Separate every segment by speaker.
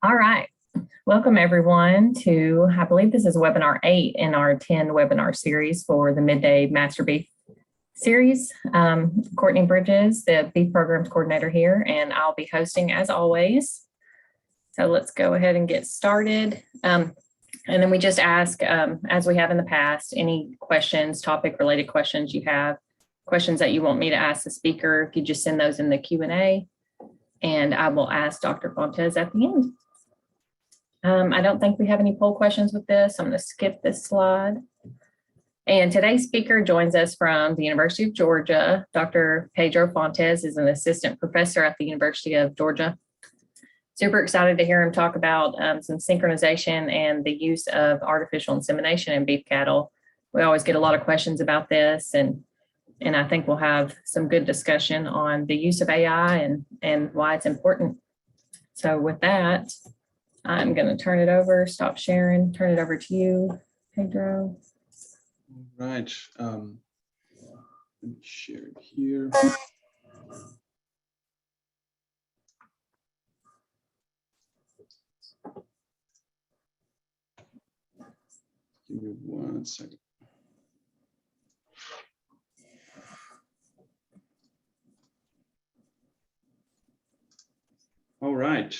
Speaker 1: All right. Welcome everyone to, I believe this is webinar 8 in our 10 webinar series for the Midday Master Beef series. Courtney Bridges, the Beef Programs Coordinator here, and I'll be hosting as always. So let's go ahead and get started. And then we just ask, as we have in the past, any questions, topic related questions you have, questions that you want me to ask the speaker, if you just send those in the Q&A, and I will ask Dr. Fontes at the end. I don't think we have any poll questions with this. I'm going to skip this slide. And today's speaker joins us from the University of Georgia. Dr. Pedro Fontes is an assistant professor at the University of Georgia. Super excited to hear him talk about some synchronization and the use of artificial insemination in beef cattle. We always get a lot of questions about this, and I think we'll have some good discussion on the use of AI and why it's important. So with that, I'm going to turn it over, stop sharing, turn it over to you, Pedro.
Speaker 2: All right. Let me share it here. Give me 1 second. All right.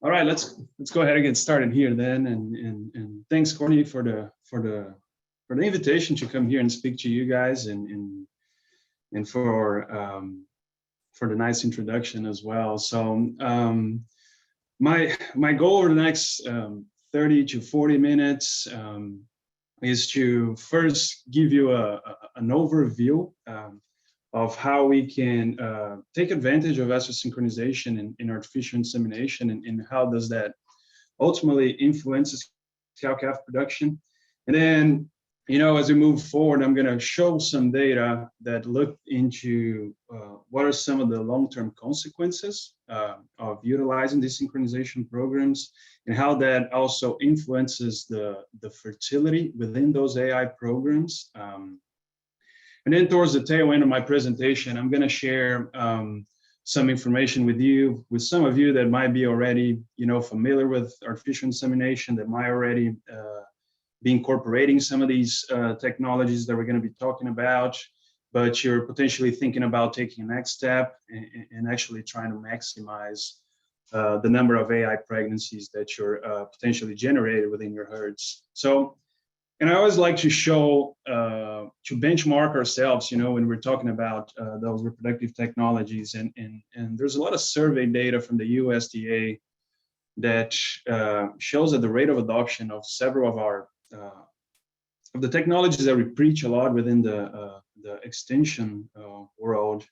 Speaker 2: All right, let's go ahead and get started here then. And thanks, Courtney, for the invitation to come here and speak to you guys, and for the nice introduction as well. So my goal over the next 30 to 40 minutes is to first give you an overview of how we can take advantage of estrogen synchronization in artificial insemination, and how does that ultimately influences cow-calf production. And then, as we move forward, I'm going to show some data that look into what are some of the long-term consequences of utilizing these synchronization programs, and how that also influences the fertility within those AI programs. And then towards the tail end of my presentation, I'm going to share some information with some of you that might be already, familiar with artificial insemination, that might already be incorporating some of these technologies that we're going to be talking about, but you're potentially thinking about taking a next step and actually trying to maximize the number of AI pregnancies that you're potentially generated within your herds. And I always like to show, to benchmark ourselves, when we're talking about those reproductive technologies. And there's a lot of survey data from the USDA that shows that the rate of adoption of several of the technologies that we preach a lot within the extension world,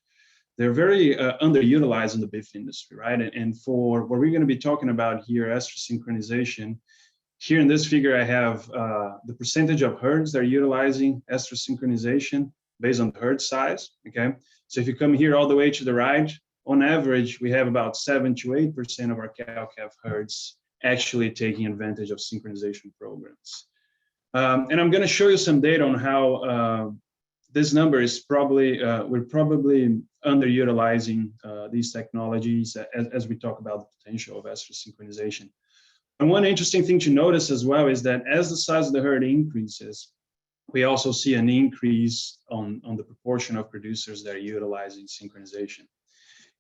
Speaker 2: they're very underutilized in the beef industry, right? And for what we're going to be talking about here, estrogen synchronization. Here in this figure, I have the percentage of herds that are utilizing estrogen synchronization based on the herd size, okay? So if you come here all the way to the right, on average, we have about 7 to 8% of our cow-calf herds actually taking advantage of synchronization programs. And I'm gonna show you some data on how this number is probably, we're probably underutilizing these technologies as we talk about the potential of estrogen synchronization. And one interesting thing to notice as well is that as the size of the herd increases, we also see an increase on the proportion of producers that are utilizing synchronization.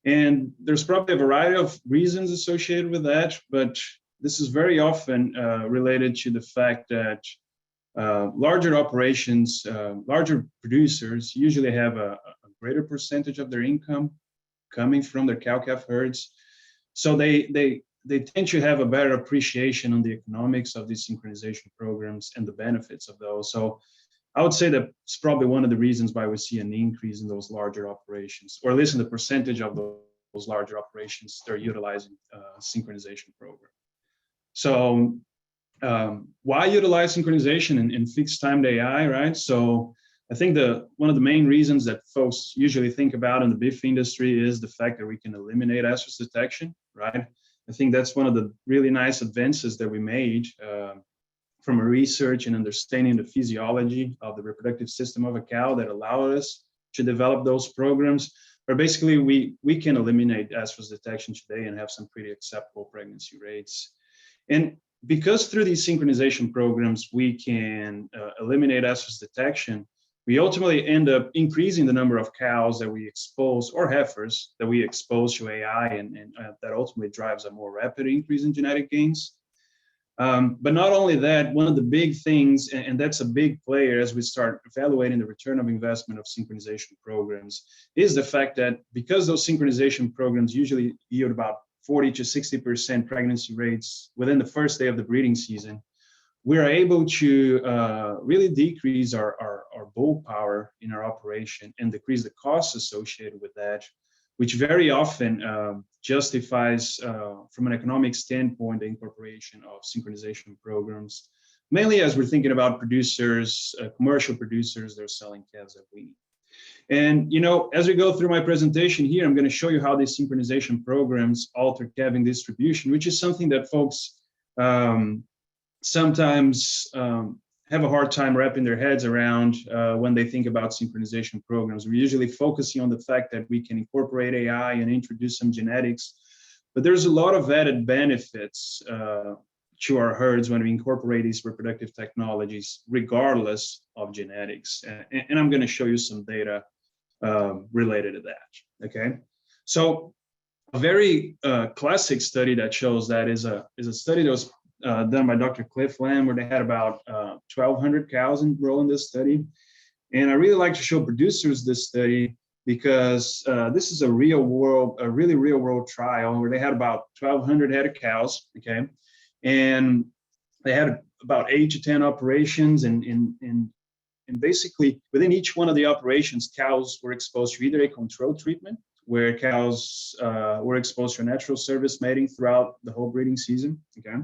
Speaker 2: And there's probably a variety of reasons associated with that, but this is very often related to the fact that larger operations, larger producers usually have a greater percentage of their income coming from their cow-calf herds. So they tend to have a better appreciation on the economics of these synchronization programs and the benefits of those. So I would say that it's probably one of the reasons why we see an increase in those larger operations, or at least in the percentage of those larger operations that are utilizing synchronization program. So why utilize synchronization in fixed timed AI, right? So I think one of the main reasons that folks usually think about in the beef industry is the fact that we can eliminate estrus detection, right? I think that's one of the really nice advances that we made from a research and understanding the physiology of the reproductive system of a cow that allowed us to develop those programs. where basically we can eliminate estrus detection today and have some pretty acceptable pregnancy rates. And because through these synchronization programs, we can eliminate estrus detection, we ultimately end up increasing the number of cows that we expose, or heifers that we expose to AI, and that ultimately drives a more rapid increase in genetic gains. But not only that, one of the big things, and that's a big player as we start evaluating the return of investment of synchronization programs, is the fact that because those synchronization programs usually yield about 40 to 60% pregnancy rates within the first day of the breeding season, we're able to really decrease our bull power in our operation and decrease the costs associated with that, which very often justifies, from an economic standpoint, the incorporation of synchronization programs, mainly as we're thinking about producers, commercial producers that are selling calves at weaning. And, as we go through my presentation here, I'm going to show you how these synchronization programs alter calving distribution, which is something that folks sometimes have a hard time wrapping their heads around when they think about synchronization programs. We're usually focusing on the fact that we can incorporate AI and introduce some genetics, but there's a lot of added benefits to our herds when we incorporate these reproductive technologies, regardless of genetics. And I'm going to show you some data related to that. Okay, so a very classic study that shows that is a study that was done by Dr. Cliff Lamb, where they had about 1,200 cows enroll in this study. And I really like to show producers this study because this is a really real world trial where they had about 1,200 head of cows, okay? And they had about 8 to 10 operations, and basically within each one of the operations, cows were exposed to either a control treatment, where cows were exposed to natural service mating throughout the whole breeding season, okay?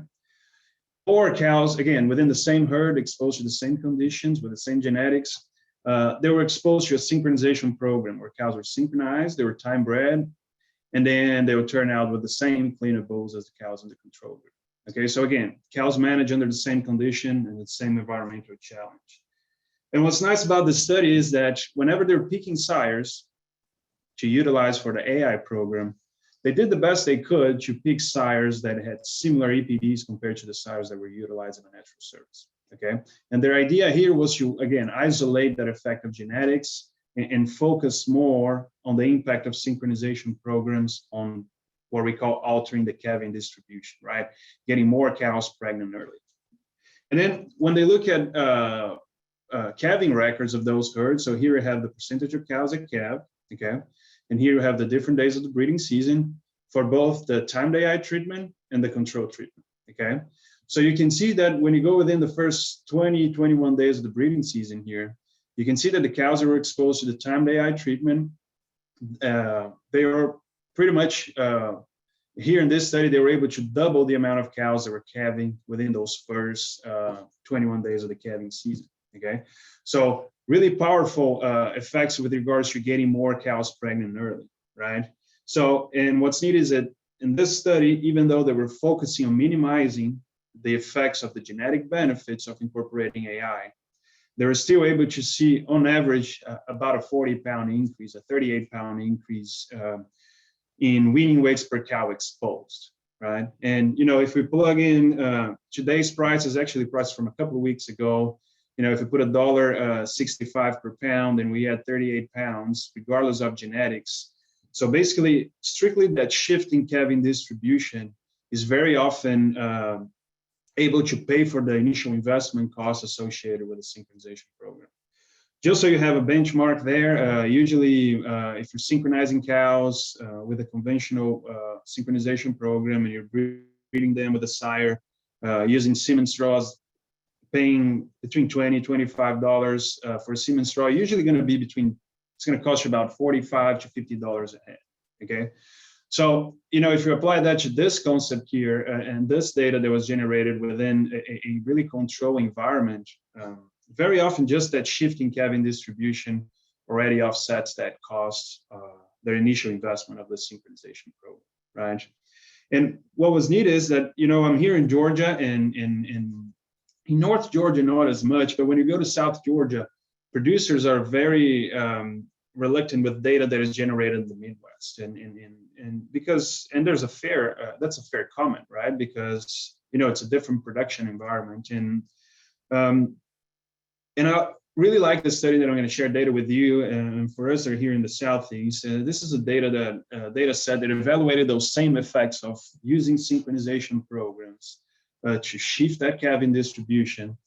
Speaker 2: Or cows, again, within the same herd, exposed to the same conditions with the same genetics, they were exposed to a synchronization program where cows were synchronized, they were time bred, and then they would turn out with the same cleaner bulls as the cows in the control group. Okay, so again, cows manage under the same condition and the same environmental challenge. And what's nice about this study is that whenever they're picking sires to utilize for the AI program, they did the best they could to pick sires that had similar EPDs compared to the sires that were utilized in the natural service, okay? And their idea here was to, again, isolate that effect of genetics and focus more on the impact of synchronization programs on what we call altering the calving distribution, right? Getting more cows pregnant early. And then when they look at calving records of those herds, so here we have the percentage of cows that calve, okay? And here you have the different days of the breeding season for both the time day eye treatment and the control treatment, okay? So you can see that when you go within the first 20, 21 days of the breeding season here, you can see that the cows that were exposed to the time day eye treatment, they were pretty much, here in this study, they were able to double the amount of cows that were calving within those first 21 days of the calving season, okay? So really powerful effects with regards to getting more cows pregnant early, right? So, and what's neat is that in this study, even though they were focusing on minimizing the effects of the genetic benefits of incorporating AI, they were still able to see, on average, about a 40-pound increase, a 38-pound increase in weaning weights per cow exposed, right? And, if we plug in today's price is actually priced from a couple of weeks ago. If we put $1.65 per pound and we add 38 pounds, regardless of genetics. So basically, strictly that shift in calving distribution is very often able to pay for the initial investment costs associated with a synchronization program. Just so you have a benchmark there, usually if you're synchronizing cows with a conventional synchronization program and you're breeding them with a sire using semen straws, paying between $20, $25 for a semen straw, usually going to be it's going to cost you about $45 to $50 a head, okay? So, if you apply that to this concept here and this data that was generated within a really controlled environment, very often just that shift in calving distribution already offsets that cost, their initial investment of the synchronization program, right? And what was neat is that, I'm here in Georgia, and in North Georgia, not as much, but when you go to South Georgia, producers are very reluctant with data that is generated in the Midwest, and because there's a fair that's a fair comment, right? Because it's a different production environment, and I really like the study that I'm going to share data with you, and for us that are here in the Southeast, this is a data set that evaluated those same effects of using synchronization programs to shift that calving distribution,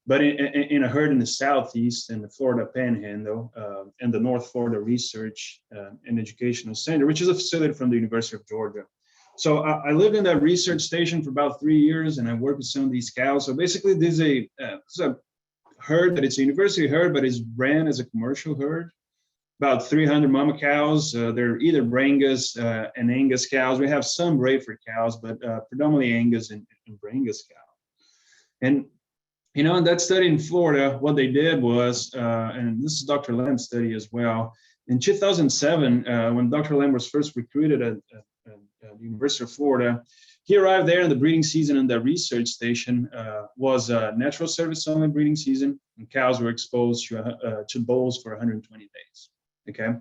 Speaker 2: but in a herd in the Southeast and the Florida Panhandle and the North Florida Research and Educational Center, which is a facility from the University of Georgia. So I lived in that research station for about 3 years, and I worked with some of these cows. So basically, this is a herd that it's a university herd, but it's ran as a commercial herd. About 300 mama cows. They're either Brangus and Angus cows. We have some Brayford cows, but predominantly Angus and Brangus cow. And in that study in Florida, what they did was, and this is Dr. Lamb's study as well. In 2007, when Dr. Lamb was first recruited at the University of Florida, he arrived there in the breeding season, and the research station was a natural service only breeding season, and cows were exposed to bulls for 120 days. Okay,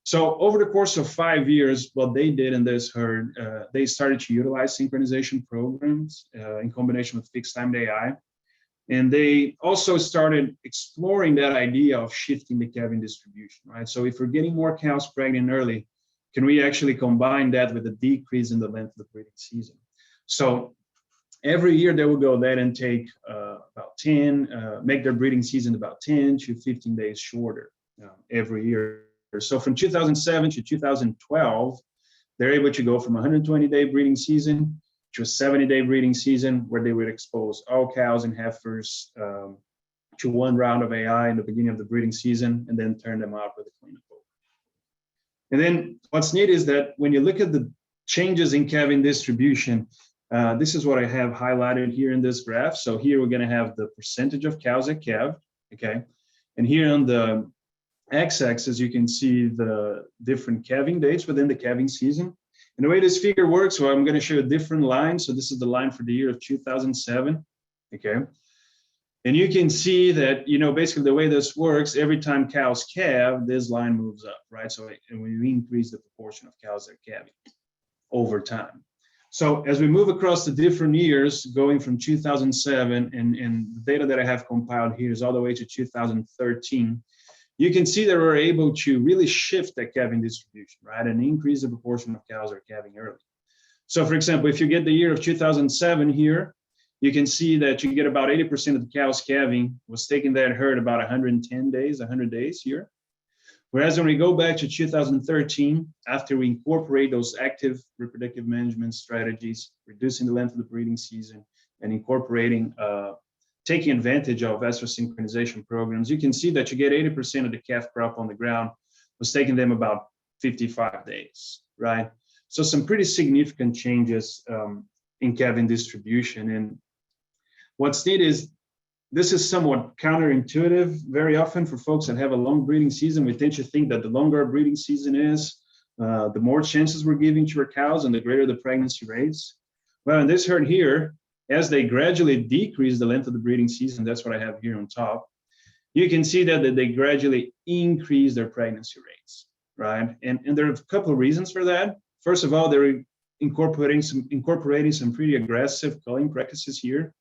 Speaker 2: so over the course of 5 years, what they did in this herd, they started to utilize synchronization programs in combination with fixed timed AI, and they also started exploring that idea of shifting the calving distribution. Right, so if we're getting more cows pregnant early, can we actually combine that with a decrease in the length of the breeding season? So every year they will go there and take about 10, make their breeding season about 10 to 15 days shorter every year. So from 2007 to 2012, they're able to go from a 120-day breeding season to a 70-day breeding season, where they would expose all cows and heifers to one round of AI in the beginning of the breeding season, and then turn them out with a cleanup. And then what's neat is that when you look at the changes in calving distribution, this is what I have highlighted here in this graph. So here we're going to have the percentage of cows that calved, okay? And here on the x-axis, you can see the different calving dates within the calving season. And the way this figure works, well, I'm going to show a different line. So this is the line for the year of 2007, okay? And you can see that, basically the way this works, every time cows calve, this line moves up, right? So and we increase the proportion of cows that are calving over time. So as we move across the different years, going from 2007, and the data that I have compiled here is all the way to 2013, you can see that we're able to really shift that calving distribution, right? And increase the proportion of cows that are calving early. So for example, if you get the year of 2007 here, you can see that you get about 80% of the cows calving was taking that herd about 110 days, 100 days here. Whereas when we go back to 2013, after we incorporate those active reproductive management strategies, reducing the length of the breeding season, and incorporating, taking advantage of estrus synchronization programs, you can see that you get 80% of the calf crop on the ground was taking them about 55 days, right? So some pretty significant changes in calving distribution. And what's neat is this is somewhat counterintuitive. Very often for folks that have a long breeding season, we tend to think that the longer a breeding season is, the more chances we're giving to our cows and the greater the pregnancy rates. Well, in this herd here, as they gradually decrease the length of the breeding season, that's what I have here on top, you can see that they gradually increase their pregnancy rates, right? And there are a couple of reasons for that. First of all, they're incorporating some pretty aggressive culling practices here.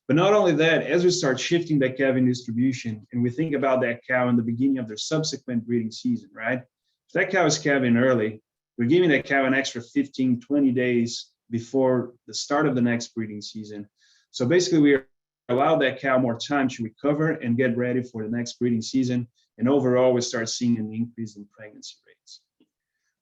Speaker 2: But not only that, as we start shifting that calving distribution, and we think about that cow in the beginning of their subsequent breeding season, right? If that cow is calving early, we're giving that cow an extra 15, 20 days before the start of the next breeding season. So basically, we allow that cow more time to recover and get ready for the next breeding season. And overall, we start seeing an increase in pregnancy rates.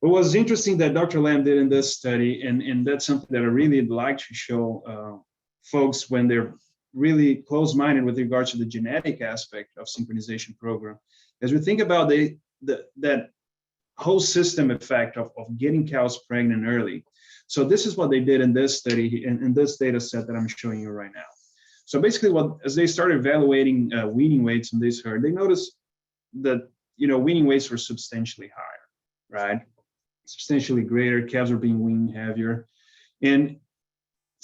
Speaker 2: What was interesting that Dr. Lamb did in this study, and that's something that I really like to show folks when they're really close-minded with regards to the genetic aspect of synchronization program, as we think about that whole system effect of getting cows pregnant early. So this is what they did in this study, in this data set that I'm showing you right now. So basically, as they started evaluating weaning weights in this herd, they noticed that weaning weights were substantially higher, right? Substantially greater. Calves were being weaned heavier, and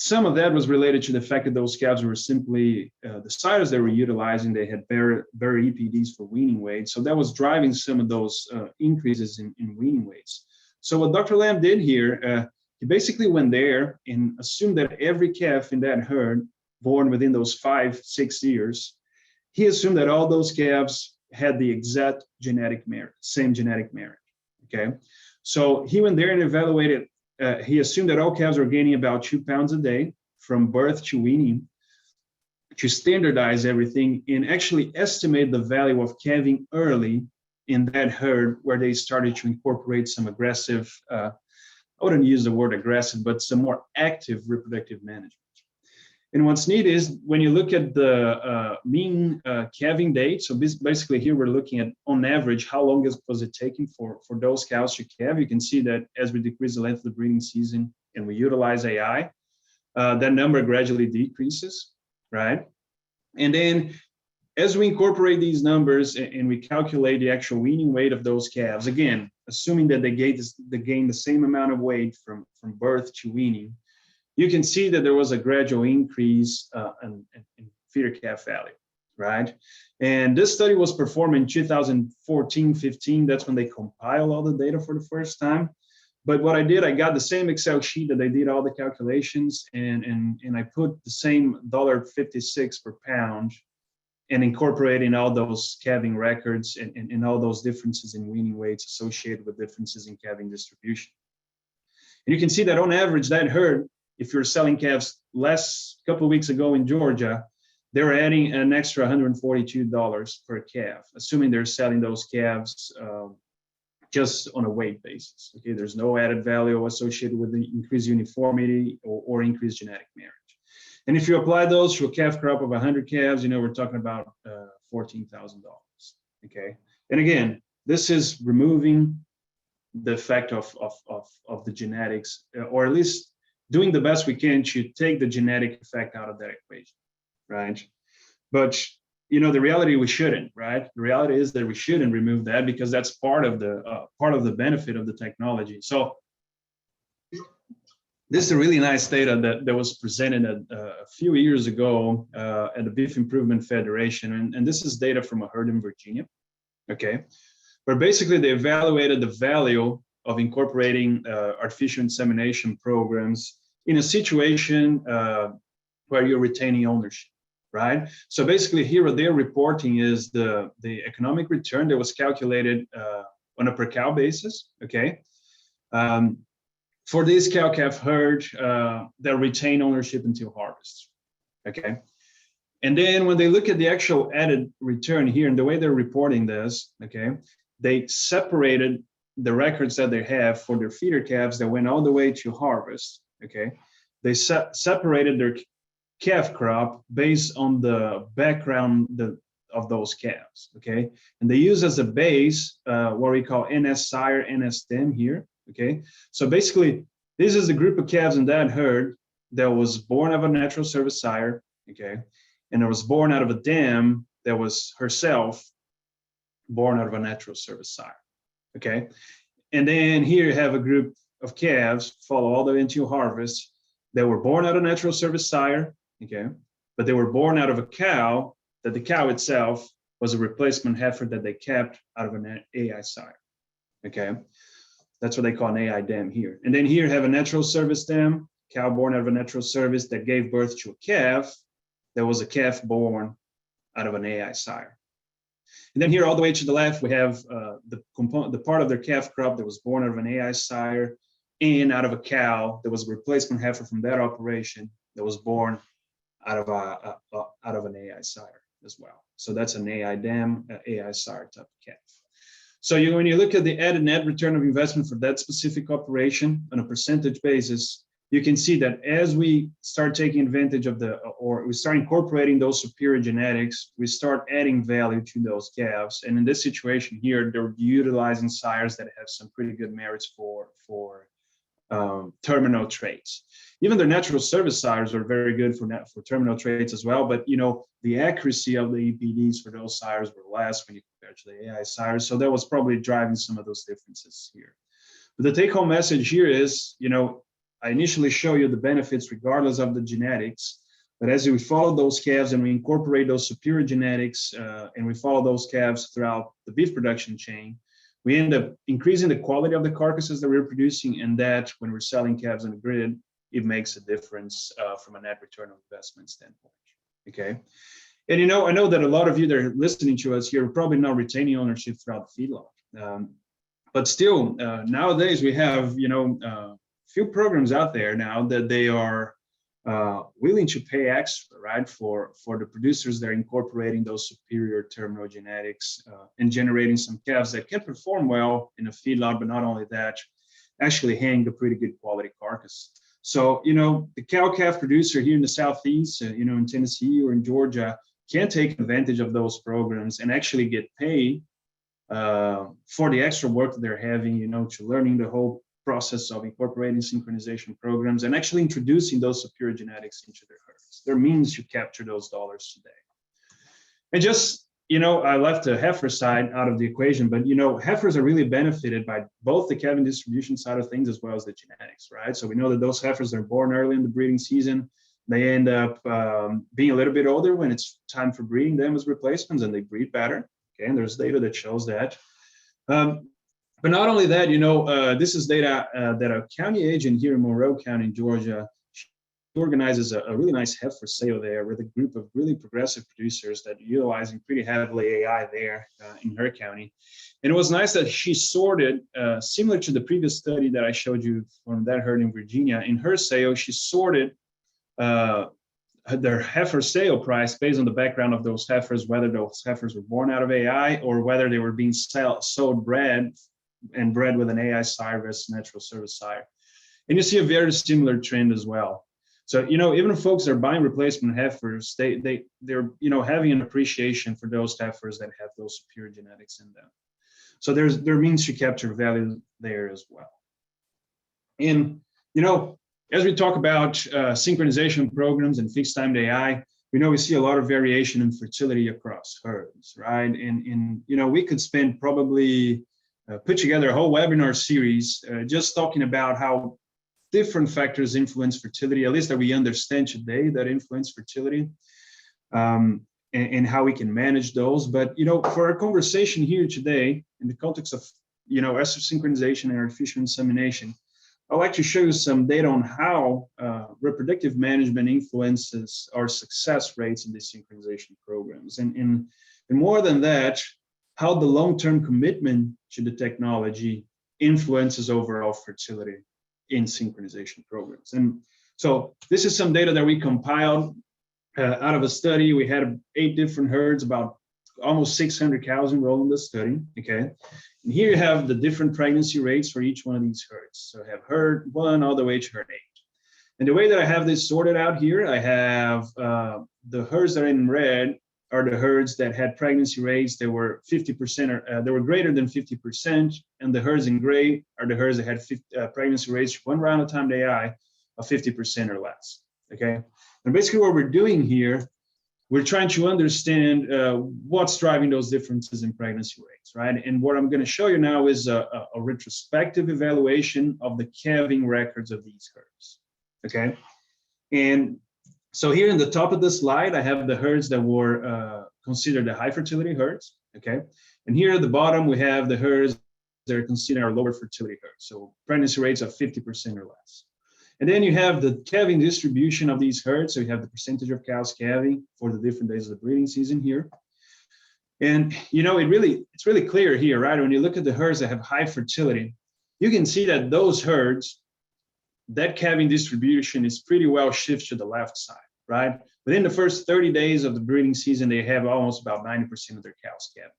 Speaker 2: some of that was related to the fact that those calves were simply the sires they were utilizing. They had better EPDs for weaning weight. So that was driving some of those increases in weaning weights. So what Dr. Lamb did here, he basically went there and assumed that every calf in that herd born within those 5-6 years, he assumed that all those calves had the exact genetic merit, same genetic merit, okay? So he went there and evaluated. He assumed that all calves were gaining about 2 pounds a day from birth to weaning to standardize everything and actually estimate the value of calving early in that herd where they started to incorporate some aggressive, I wouldn't use the word aggressive, but some more active reproductive management. And what's neat is when you look at the mean calving date, so basically here we're looking at on average, how long was it taking for those cows to calve? You can see that as we decrease the length of the breeding season and we utilize AI, that number gradually decreases, right? And then as we incorporate these numbers and we calculate the actual weaning weight of those calves, again, assuming that they gain the same amount of weight from birth to weaning, you can see that there was a gradual increase in feeder calf value, right? And this study was performed in 2014-15. That's when they compiled all the data for the first time. But what I did, I got the same Excel sheet that I did all the calculations, and I put the same $1.56 per pound and incorporating all those calving records and all those differences in weaning weights associated with differences in calving distribution. And you can see that on average, that herd, if you're selling calves a couple of weeks ago in Georgia, they're adding an extra $142 per calf, assuming they're selling those calves just on a weight basis. Okay, there's no added value associated with the increased uniformity or increased genetic merit. And if you apply those to a calf crop of 100 calves, we're talking about $14,000. Okay, and again, this is removing the effect of the genetics, or at least doing the best we can to take the genetic effect out of that equation, right? But the reality we shouldn't, right? The reality is that we shouldn't remove that because that's part of the benefit of the technology. So this is a really nice data that was presented a few years ago at the Beef Improvement Federation, and this is data from a herd in Virginia, okay? Where basically they evaluated the value of incorporating artificial insemination programs in a situation where you're retaining ownership, right? So basically here what they're reporting is the economic return that was calculated on a per cow basis, okay? For this cow-calf herd, that retain ownership until harvest, okay? And then when they look at the actual added return here and the way they're reporting this, okay, they separated the records that they have for their feeder calves that went all the way to harvest, okay? They separated their calf crop based on the background of those calves, okay? And they use as a base what we call NS sire, NS stem here, okay? So basically, this is a group of calves in that herd that was born of a natural service sire, okay? And it was born out of a dam that was herself born out of a natural service sire, okay? And then here you have a group of calves, follow all the way into harvest, that were born out of natural service sire, okay? But they were born out of a cow, that the cow itself was a replacement heifer that they kept out of an AI sire, okay? That's what they call an AI dam here. And then here you have a natural service dam, cow born out of a natural service that gave birth to a calf that was a calf born out of an AI sire. And then here all the way to the left, we have the part of their calf crop that was born out of an AI sire and out of a cow that was a replacement heifer from that operation that was born out of an AI sire as well. So that's an AI dam, AI sire type of calf. So when you look at the added net return of investment for that specific operation on a percentage basis, you can see that as we start taking advantage of or we start incorporating those superior genetics, we start adding value to those calves. And in this situation here, they're utilizing sires that have some pretty good merits for terminal traits. Even their natural service sires are very good for terminal traits as well, but the accuracy of the EPDs for those sires were less when you compare to the AI sires. So that was probably driving some of those differences here. But the take-home message here is, I initially show you the benefits regardless of the genetics, but as we follow those calves and we incorporate those superior genetics and we follow those calves throughout the beef production chain, we end up increasing the quality of the carcasses that we're producing, and that when we're selling calves on the grid, it makes a difference from a net return on investment standpoint, okay? And I know that a lot of you that are listening to us here are probably not retaining ownership throughout the feedlot. But still, nowadays we have, few programs out there now that they are willing to pay extra, right, for the producers that are incorporating those superior terminal genetics and generating some calves that can perform well in a feedlot, but not only that, actually hang a pretty good quality carcass. So, the cow-calf producer here in the Southeast, in Tennessee or in Georgia, can take advantage of those programs and actually get paid for the extra work that they're having, to learning the whole process of incorporating synchronization programs and actually introducing those superior genetics into their herds. There means you capture those dollars today. And just, I left the heifer side out of the equation, but, heifers are really benefited by both the calving distribution side of things as well as the genetics, right? So we know that those heifers that are born early in the breeding season, they end up being a little bit older when it's time for breeding them as replacements, and they breed better. Okay, and there's data that shows that. But not only that, this is data that a county agent here in Monroe County in Georgia organizes a really nice heifer sale there with a group of really progressive producers that are utilizing pretty heavily AI there in her county. And it was nice that she sorted, similar to the previous study that I showed you from that herd in Virginia. In her sale, she sorted their heifer sale price based on the background of those heifers, whether those heifers were born out of AI or whether they were being sold bred with an AI sire versus natural service sire. And you see a very similar trend as well. So, even if folks are buying replacement heifers, they're having an appreciation for those heifers that have those superior genetics in them. So there means you capture value there as well. And, as we talk about synchronization programs and fixed timed AI, we see a lot of variation in fertility across herds, right? And we could spend probably put together a whole webinar series just talking about how different factors influence fertility, at least that we understand today that influence fertility, and how we can manage those. But, for our conversation here today, in the context of, ester synchronization and artificial insemination, I'd like to show you some data on how reproductive management influences our success rates in these synchronization programs. And more than that, how the long-term commitment to the technology influences overall fertility in synchronization programs. And so this is some data that we compiled out of a study. We had 8 different herds, about almost 600 cows enrolled in the study, okay? And here you have the different pregnancy rates for each one of these herds. So I have herd 1 all the way to herd 8. And the way that I have this sorted out here, I have the herds that are in red are the herds that had pregnancy rates that were 50% or they were greater than 50%, and the herds in gray are the herds that had pregnancy rates one round of timed AI of 50% or less, okay? And basically what we're doing here, we're trying to understand what's driving those differences in pregnancy rates, right? And what I'm going to show you now is a retrospective evaluation of the calving records of these herds, okay? And so here in the top of the slide, I have the herds that were considered the high fertility herds, okay? And here at the bottom, we have the herds that are considered our lower fertility herds, so pregnancy rates of 50% or less. And then you have the calving distribution of these herds. So you have the percentage of cows calving for the different days of the breeding season here. And, it's really clear here, right? When you look at the herds that have high fertility, you can see that those herds, that calving distribution is pretty well shifted to the left side, right? Within the first 30 days of the breeding season, they have almost about 90% of their cows calving,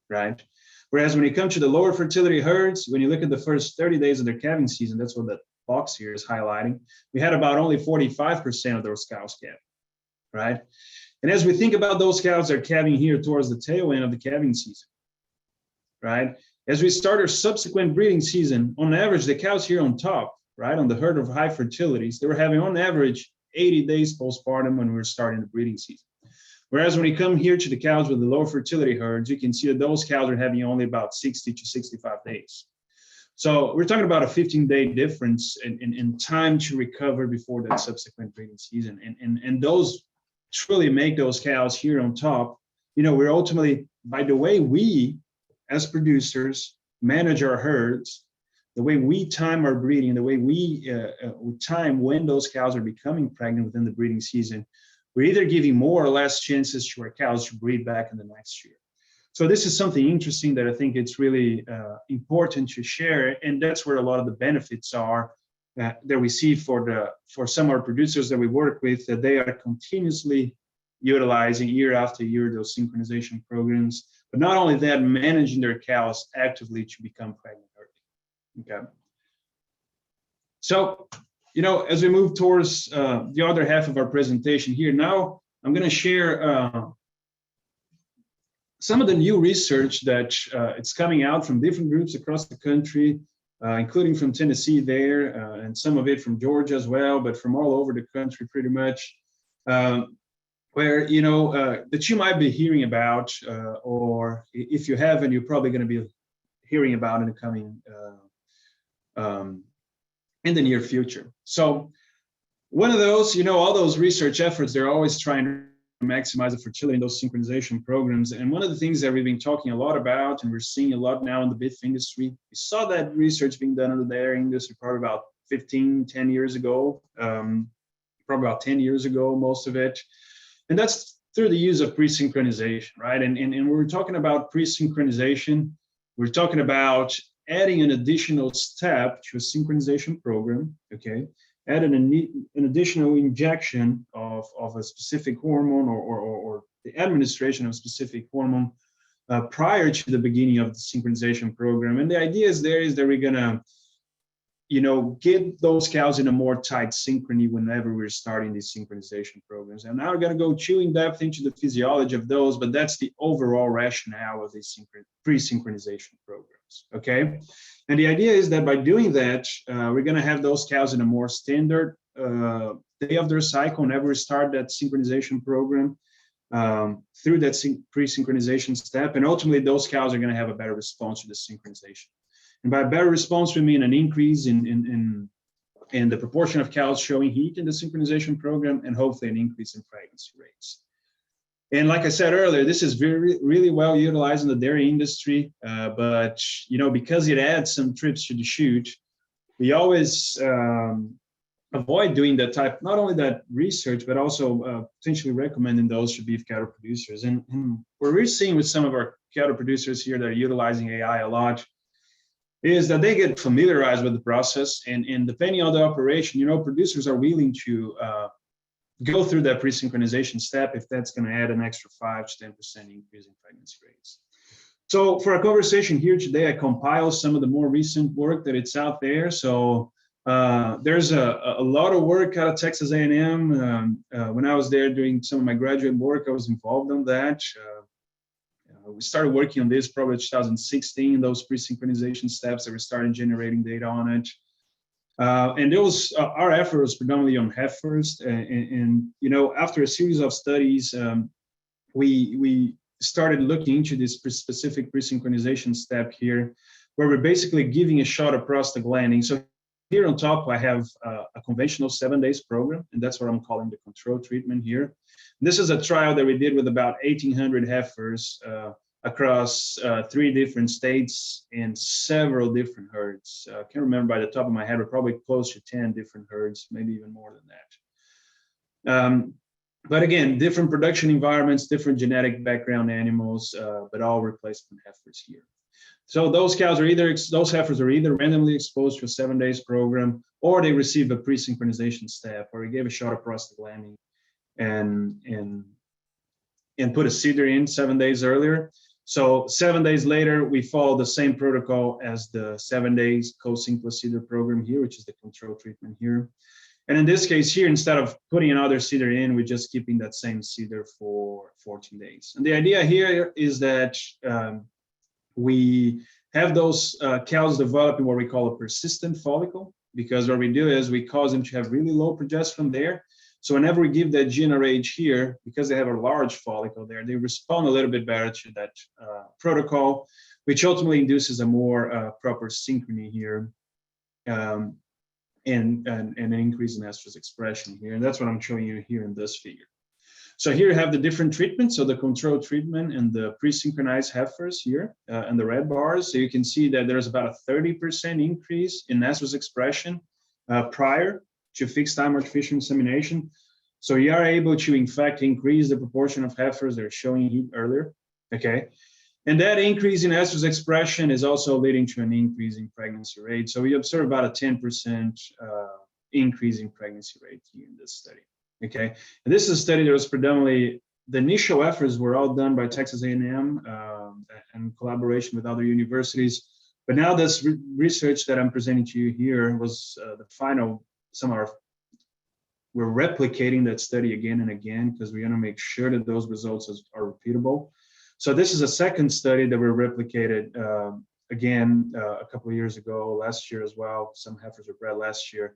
Speaker 2: right? Whereas when you come to the lower fertility herds, when you look at the first 30 days of their calving season, that's what the box here is highlighting, we had about only 45% of those cows calving, right? And as we think about those cows that are calving here towards the tail end of the calving season, right? As we start our subsequent breeding season, on average, the cows here on top, right, on the herd of high fertilities, they were having on average 80 days postpartum when we were starting the breeding season. Whereas when you come here to the cows with the low fertility herds, you can see that those cows are having only about 60 to 65 days. So we're talking about a 15-day difference in time to recover before that subsequent breeding season. And those truly make those cows here on top. We're ultimately, by the way we, as producers, manage our herds, the way we time our breeding, the way we time when those cows are becoming pregnant within the breeding season, we're either giving more or less chances to our cows to breed back in the next year. So this is something interesting that I think it's really important to share, and that's where a lot of the benefits are that we see for some of our producers that we work with, that they are continuously utilizing year after year those synchronization programs, but not only that, managing their cows actively to become pregnant early. Okay. So, as we move towards the other half of our presentation here, now I'm going to share some of the new research that it's coming out from different groups across the country, including from Tennessee there, and some of it from Georgia as well, but from all over the country pretty much, where, that you might be hearing about, or if you haven't, you're probably going to be hearing about in the coming, in the near future. So one of those, all those research efforts, they're always trying to maximize the fertility in those synchronization programs. And one of the things that we've been talking a lot about, and we're seeing a lot now in the beef industry, we saw that research being done in the dairy industry probably about 10 years ago, probably about 10 years ago, most of it. And that's through the use of pre-synchronization, right? And when we're talking about pre-synchronization, we're talking about adding an additional step to a synchronization program, okay? Add an additional injection of a specific hormone or the administration of a specific hormone prior to the beginning of the synchronization program. And the idea is that we're gonna, get those cows in a more tight synchrony whenever we're starting these synchronization programs. And now we're gonna go too in depth into the physiology of those, but that's the overall rationale of these pre-synchronization programs, okay? And the idea is that by doing that, we're going to have those cows in a more standard day of their cycle whenever we start that synchronization program through that pre-synchronization step. And ultimately, those cows are going to have a better response to the synchronization. And by better response, we mean an increase in the proportion of cows showing heat in the synchronization program, and hopefully an increase in pregnancy rates. And like I said earlier, this is really well utilized in the dairy industry, but because it adds some trips to the chute, we always avoid doing that type, not only that research, but also potentially recommending those to beef cattle producers. And what we're seeing with some of our cattle producers here that are utilizing AI a lot is that they get familiarized with the process, and depending on the operation, producers are willing to go through that pre-synchronization step if that's going to add an extra 5 to 10% increase in pregnancy rates. So for our conversation here today, I compiled some of the more recent work that it's out there. So there's a lot of work out of Texas A&M. When I was there doing some of my graduate work, I was involved in that. We started working on this probably 2016, those pre-synchronization steps that we started generating data on it. And there was our effort was predominantly on heifers, and after a series of studies, we started looking into this specific pre-synchronization step here, where we're basically giving a shot of prostaglandin. So here on top, I have a conventional 7 days program, and that's what I'm calling the control treatment here. And this is a trial that we did with about 1,800 heifers across 3 different states and several different herds. I can't remember by the top of my head, but probably close to 10 different herds, maybe even more than that. But again, different production environments, different genetic background animals, but all replacement heifers here. So those cows are those heifers are either randomly exposed to a 7 days program, or they receive a pre-synchronization step, or we gave a shot of prostaglandin and put a seeder in 7 days earlier. So 7 days later, we follow the same protocol as the 7 days co-sync plus seeder program here, which is the control treatment here. And in this case here, instead of putting another seeder in, we're just keeping that same seeder for 14 days. And the idea here is that we have those cows developing what we call a persistent follicle, because what we do is we cause them to have really low progesterone there. So whenever we give that GnRH here, because they have a large follicle there, they respond a little bit better to that protocol, which ultimately induces a more proper synchrony here, and an increase in estrus expression here. And that's what I'm showing you here in this figure. So here you have the different treatments, so the control treatment and the pre-synchronized heifers here, and the red bars. So you can see that there's about a 30% increase in estrus expression prior to fixed time artificial insemination. So you are able to, in fact, increase the proportion of heifers that are showing heat earlier, okay? And that increase in estrus expression is also leading to an increase in pregnancy rate. So we observe about a 10% increase in pregnancy rate here in this study, okay? And this is a study that was predominantly, the initial efforts were all done by Texas A&M in collaboration with other universities. But now this research that I'm presenting to you here was the final, we're replicating that study again and again because we want to make sure that those results are repeatable. So this is a second study that we replicated again a couple of years ago, last year as well. Some heifers were bred last year.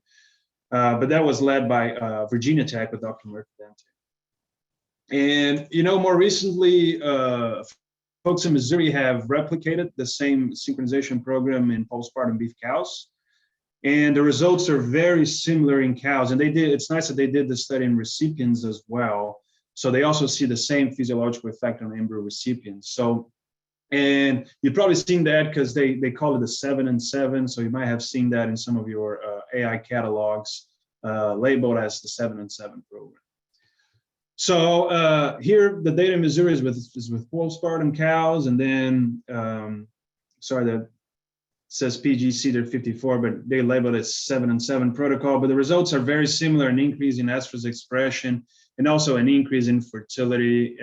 Speaker 2: But that was led by Virginia Tech with Dr. Mercadante. And, you know, more recently, folks in Missouri have replicated the same synchronization program in postpartum beef cows. And the results are very similar in cows. And it's nice that they did the study in recipients as well. So they also see the same physiological effect on embryo recipients. So, and you've probably seen that because they call it the 7 and 7. So you might have seen that in some of your AI catalogs labeled as the 7 and 7 program. So here the data in Missouri is with postpartum cows, and then that says PGC, they're 54, but they labeled it 7 and 7 protocol. But the results are very similar: an increase in estrus expression and also an increase in fertility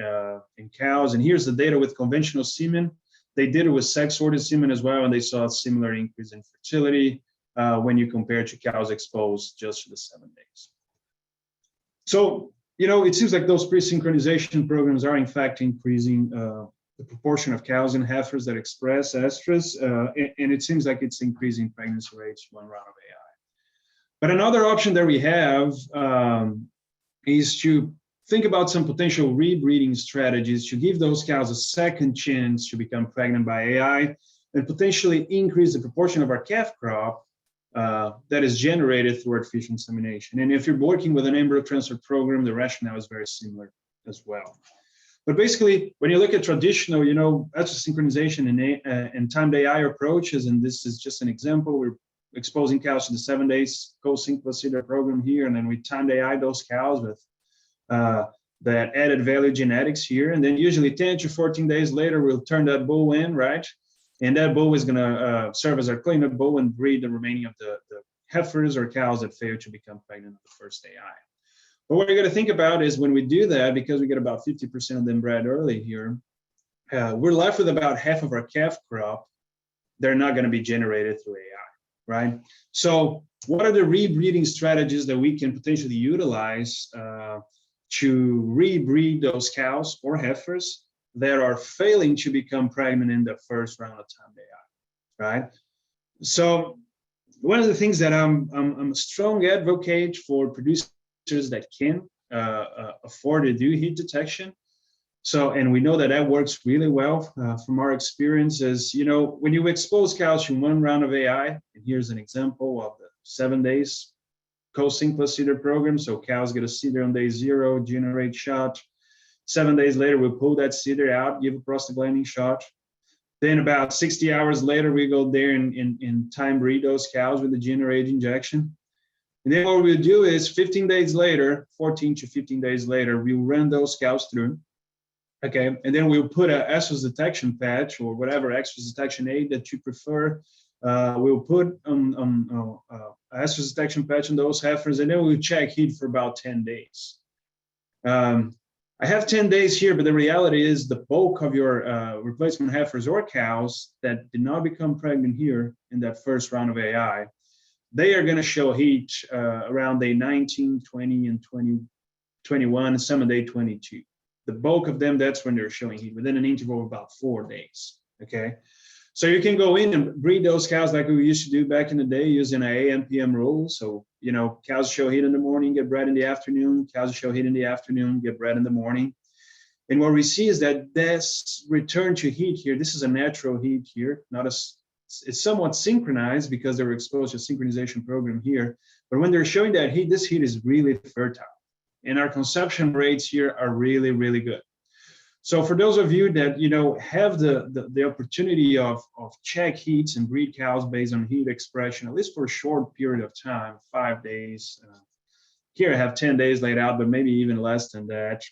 Speaker 2: in cows. And here's the data with conventional semen. They did it with sex-sorted semen as well, and they saw a similar increase in fertility when you compare to cows exposed just for the 7 days. So, you know, it seems like those pre-synchronization programs are in fact increasing the proportion of cows and heifers that express estrus, and it seems like it's increasing pregnancy rates one round of AI. But another option that we have is to think about some potential rebreeding strategies to give those cows a second chance to become pregnant by AI and potentially increase the proportion of our calf crop that is generated through artificial insemination. And if you're working with an embryo transfer program, the rationale is very similar as well. But basically, when you look at traditional, you know, estrus synchronization and timed AI approaches, and this is just an example, we're exposing cows to the 7 days co-sync placenta program here, and then we timed AI those cows with that added value genetics here, and then usually 10 to 14 days later, we'll turn that bull in, right? And that bull is going to serve as our cleanup bull and breed the remaining of the heifers or cows that fail to become pregnant on the first AI. But what you're going to think about is when we do that, because we get about 50% of them bred early here, we're left with about half of our calf crop. They're not going to be generated through AI, right? So what are the rebreeding strategies that we can potentially utilize to rebreed those cows or heifers that are failing to become pregnant in the first round of timed AI, right? So one of the things that I'm a strong advocate for producers that can afford to do heat detection. So, and we know that that works really well from our experiences. You know, when you expose cows to one round of AI, and here's an example of the 7 days co-sync plus CIDR program. So cows get a CIDR on day 0, generate shot. 7 days later, we pull that CIDR out, give a prostaglandin shot. Then about 60 hours later, we go there and time breed those cows with the generate injection. And then what we'll do is 15 days later, 14 to 15 days later, we'll run those cows through. Okay, and then we'll put an estrus detection patch or whatever estrus detection aid that you prefer. We'll put estrus detection patch on those heifers, and then we'll check heat for about 10 days. I have 10 days here, but the reality is the bulk of your replacement heifers or cows that did not become pregnant here in that first round of AI, they are going to show heat around day 19, 20, and 21, some of day 22. The bulk of them, that's when they're showing heat within an interval of about 4 days, okay? So you can go in and breed those cows like we used to do back in the day using an AM/PM rule. So, you know, cows show heat in the morning, get bred in the afternoon. Cows show heat in the afternoon, get bred in the morning. And what we see is that this return to heat here, this is a natural heat here, not as it's somewhat synchronized because they were exposed to a synchronization program here. But when they're showing that heat, this heat is really fertile. And our conception rates here are really, really good. So for those of you that have the opportunity of check heats and breed cows based on heat expression, at least for a short period of time, 5 days. Here I have 10 days laid out, but maybe even less than that.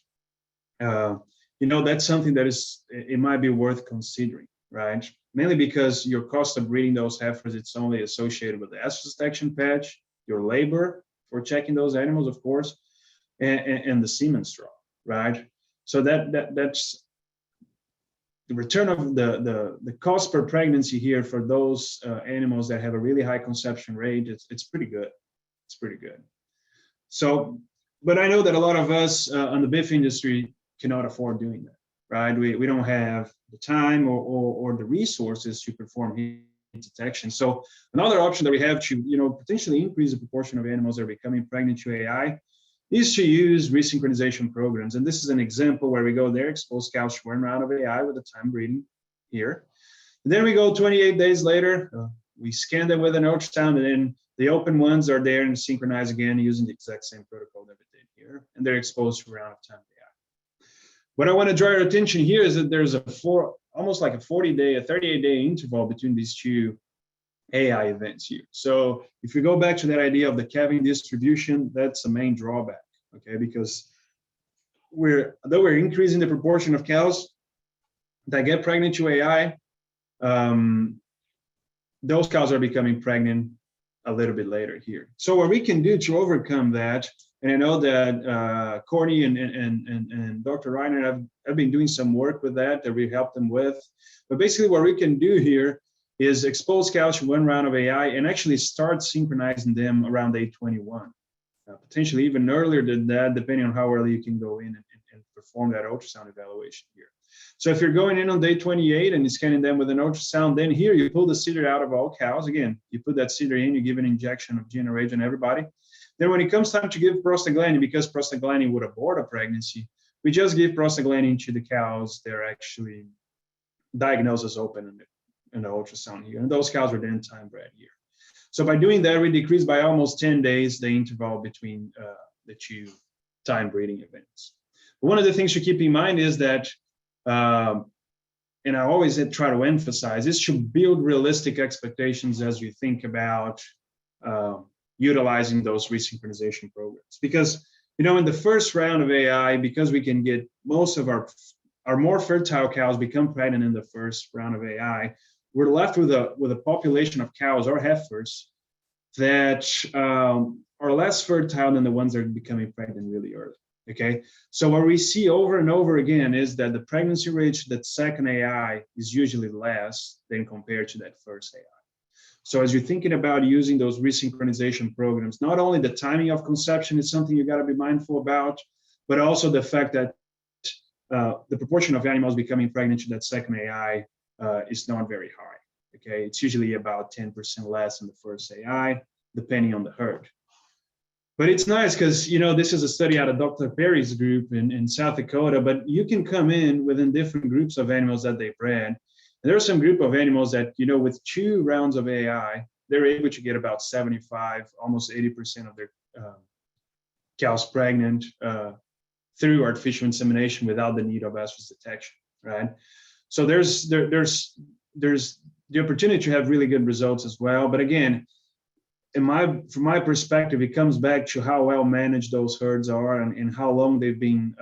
Speaker 2: That's something that it might be worth considering, right? Mainly because your cost of breeding those heifers, it's only associated with the estrus detection patch, your labor for checking those animals, of course, and the semen straw, right? So that's the return of the cost per pregnancy here for those animals that have a really high conception rate. It's pretty good. It's pretty good. So, but I know that a lot of us on the beef industry cannot afford doing that, right? We don't have the time or the resources to perform heat detection. So another option that we have to potentially increase the proportion of animals that are becoming pregnant to AI is to use resynchronization programs. And this is an example where we go there, expose cows to 1 round of AI with a time breeding here. And then we go 28 days later, we scan them with an ultrasound, and then the open ones are there and synchronize again using the exact same protocol that we did here. And they're exposed to a round of time AI. What I want to draw your attention here is that there's almost like a 40-day, a 38-day interval between these two AI events here. So if we go back to that idea of the calving distribution, that's the main drawback, okay? Because though we're increasing the proportion of cows that get pregnant to AI, those cows are becoming pregnant a little bit later here. So what we can do to overcome that, and I know that Courtney and Dr. Reiner have been doing some work with that we helped them with, but basically what we can do here is expose cows to 1 round of AI and actually start synchronizing them around day 21. Potentially even earlier than that, depending on how early you can go in and perform that ultrasound evaluation here. So if you're going in on day 28 and you're scanning them with an ultrasound, then here you pull the CIDR out of all cows. Again, you put that CIDR in, you give an injection of GnRH on everybody. Then when it comes time to give prostaglandin, because prostaglandin would abort a pregnancy, we just give prostaglandin to the cows they're actually diagnosed as open in the ultrasound here. And those cows are then time bred here. So by doing that, we decrease by almost 10 days the interval between the two time breeding events. But one of the things to keep in mind is that, and I always try to emphasize, is to build realistic expectations as you think about utilizing those resynchronization programs. Because, in the first round of AI, because we can get most of our more fertile cows become pregnant in the first round of AI, we're left with a population of cows or heifers that are less fertile than the ones that are becoming pregnant really early. Okay, so what we see over and over again is that the pregnancy rate that second AI is usually less than compared to that first AI. So as you're thinking about using those resynchronization programs, not only the timing of conception is something you got to be mindful about, but also the fact that the proportion of animals becoming pregnant to that second AI is not very high. Okay, it's usually about 10% less than the first AI, depending on the herd. But it's nice because, this is a study out of Dr. Perry's group in South Dakota, but you can come in within different groups of animals that they bred. And there are some group of animals that, with 2 rounds of AI, they're able to get about 75, almost 80% of their cows pregnant through artificial insemination without the need of estrus detection, right? So there's the opportunity to have really good results as well. But again, from my perspective, it comes back to how well managed those herds are and how long they've been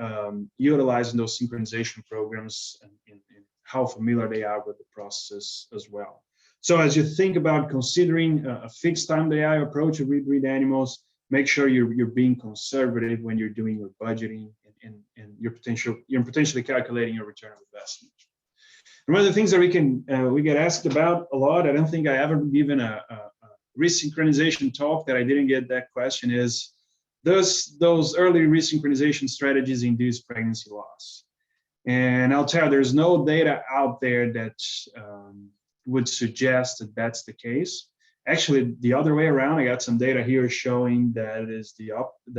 Speaker 2: utilizing those synchronization programs and how familiar they are with the process as well. So as you think about considering a fixed time AI approach of rebreed animals, make sure you're being conservative when you're doing your budgeting and you're potentially calculating your return on investment. And one of the things that we get asked about a lot, I don't think I ever given a resynchronization talk that I didn't get that question, is does those early resynchronization strategies induce pregnancy loss? And I'll tell you, there's no data out there that would suggest that that's the case. Actually, the other way around, I got some data here showing that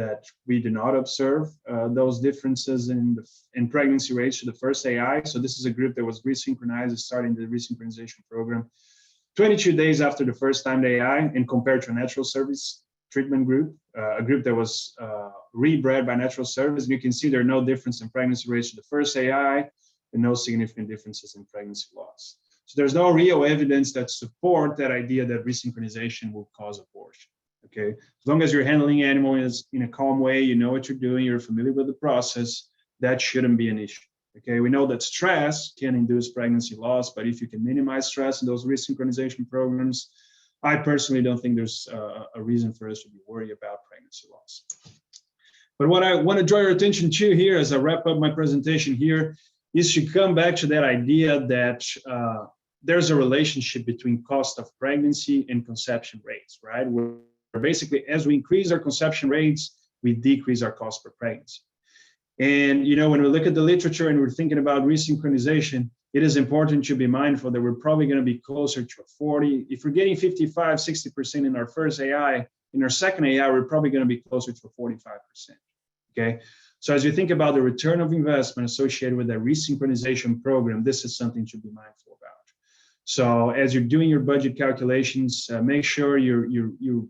Speaker 2: that we do not observe those differences in pregnancy rates to the first AI. So this is a group that was resynchronized, starting the resynchronization program 22 days after the first time the AI, and compared to a natural service treatment group, a group that was rebred by natural service. And you can see there are no difference in pregnancy rates to the first AI and no significant differences in pregnancy loss. So there's no real evidence that support that idea that resynchronization will cause abortion, okay? As long as you're handling animals in a calm way, you know what you're doing, you're familiar with the process, that shouldn't be an issue, okay? We know that stress can induce pregnancy loss, but if you can minimize stress in those resynchronization programs, I personally don't think there's a reason for us to be worried about pregnancy loss. But what I want to draw your attention to here as I wrap up my presentation here is to come back to that idea that there's a relationship between cost of pregnancy and conception rates, right? Where basically, as we increase our conception rates, we decrease our cost per pregnancy. And, you know, when we look at the literature and we're thinking about resynchronization, it is important to be mindful that we're probably going to be closer to 40. If we're getting 55, 60% in our first AI, in our second AI, we're probably going to be closer to 45%, okay? So as you think about the return of investment associated with that resynchronization program, this is something to be mindful about. So as you're doing your budget calculations, make sure you're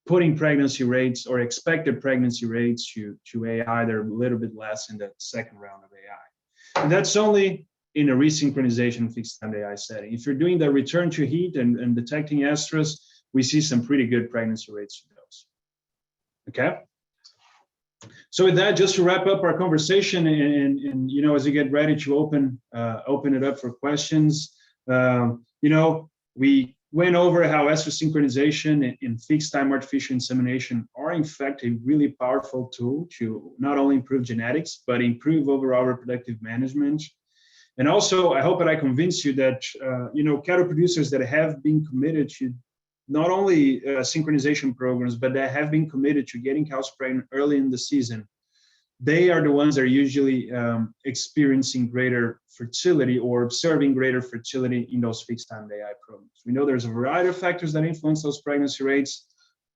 Speaker 2: putting pregnancy rates or expected pregnancy rates to AI that are a little bit less in that second round of AI. And that's only in a resynchronization fixed time AI setting. If you're doing the return to heat and detecting estrus, we see some pretty good pregnancy rates to those. Okay? So with that, just to wrap up our conversation and you know, as you get ready to open it up for questions, you know, we went over how estrus synchronization and fixed time artificial insemination are in fact a really powerful tool to not only improve genetics, but improve overall reproductive management. And also, I hope that I convince you that, you know, cattle producers that have been committed to not only synchronization programs, but that have been committed to getting cows pregnant early in the season, they are the ones that are usually experiencing greater fertility or observing greater fertility in those fixed time AI programs. We know there's a variety of factors that influence those pregnancy rates,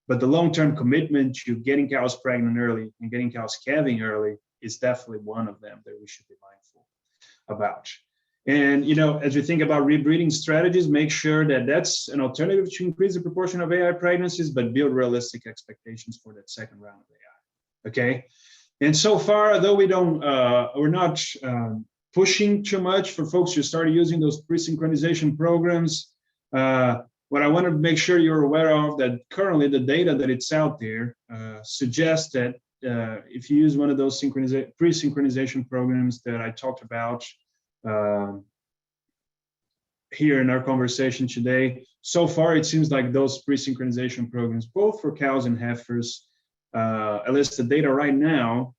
Speaker 2: but the long-term commitment to getting cows pregnant early and getting cows calving early is definitely one of them that we should be mindful about. And, you know, as we think about rebreeding strategies, make sure that that's an alternative to increase the proportion of AI pregnancies, but build realistic expectations for that second round of AI, okay? And so far, though we don't, we're not pushing too much for folks to start using those pre-synchronization programs. What I want to make sure you're aware of that currently the data that it's out there suggests that if you use one of those pre-synchronization programs that I talked about here in our conversation today, so far it seems like those pre-synchronization programs, both for cows and heifers, at least the data right now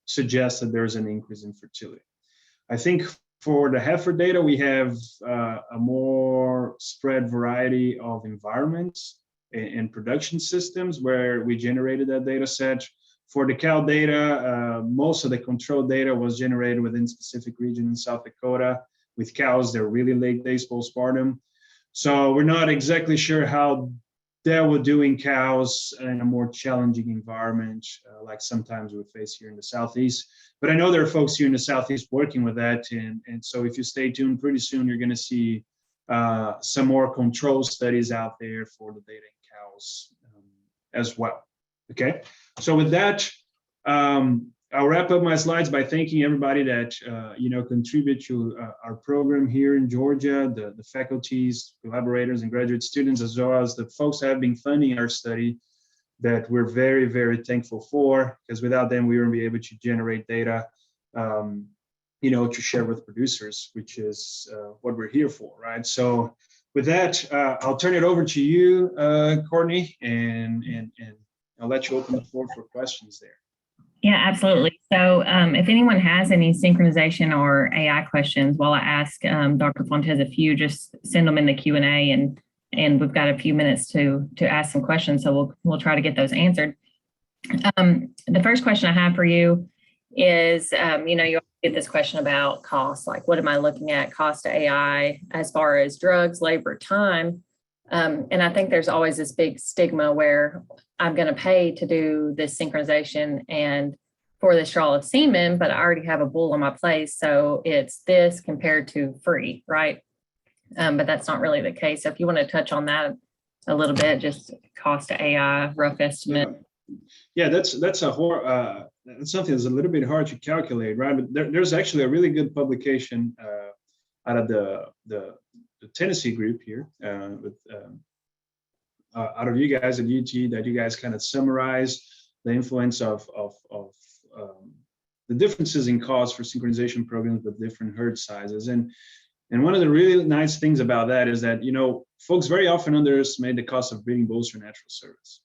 Speaker 2: suggests that there's an increase in fertility. I think for the heifer data, we have a more spread variety of environments and production systems where we generated that data set. For the cow data, most of the control data was generated within specific region in South Dakota with cows that are really late days postpartum. So we're not exactly sure how that would do in cows in a more challenging environment, like sometimes we face here in the Southeast. But I know there are folks here in the Southeast working with that. And so if you stay tuned, pretty soon you're going to see some more control studies out there for the data in cows as well. Okay, so with that, I'll wrap up my slides by thanking everybody that you know, contribute to our program here in Georgia, the faculties, collaborators, and graduate students, as well as the folks that have been funding our study that we're very, very thankful for, because without them, we wouldn't be able to generate data, you know, to share with producers, which is what we're here for, right? So with that, I'll turn it over to you, Courtney, and I'll let you open the floor for questions there.
Speaker 1: Yeah, absolutely. So if anyone has any synchronization or AI questions, while I ask Dr. Fuentes a few, just send them in the Q&A, and we've got a few minutes to ask some questions, so we'll try to get those answered. The first question I have for you is, you know, you get this question about cost, like what am I looking at, cost to AI as far as drugs, labor, time. And I think there's always this big stigma where I'm going to pay to do this synchronization and for this draw of semen, but I already have a bull on my place. So it's this compared to free, right? But that's not really the case. So if you want to touch on that a little bit, just cost to AI, rough estimate.
Speaker 2: Yeah, that's something that's a little bit hard to calculate, right? But there's actually a really good publication out of the Tennessee group here with out of you guys at UT that you guys kind of summarize the influence of the differences in cost for synchronization programs with different herd sizes. And one of the really nice things about that is that, folks very often underestimate the cost of breeding bulls for natural service.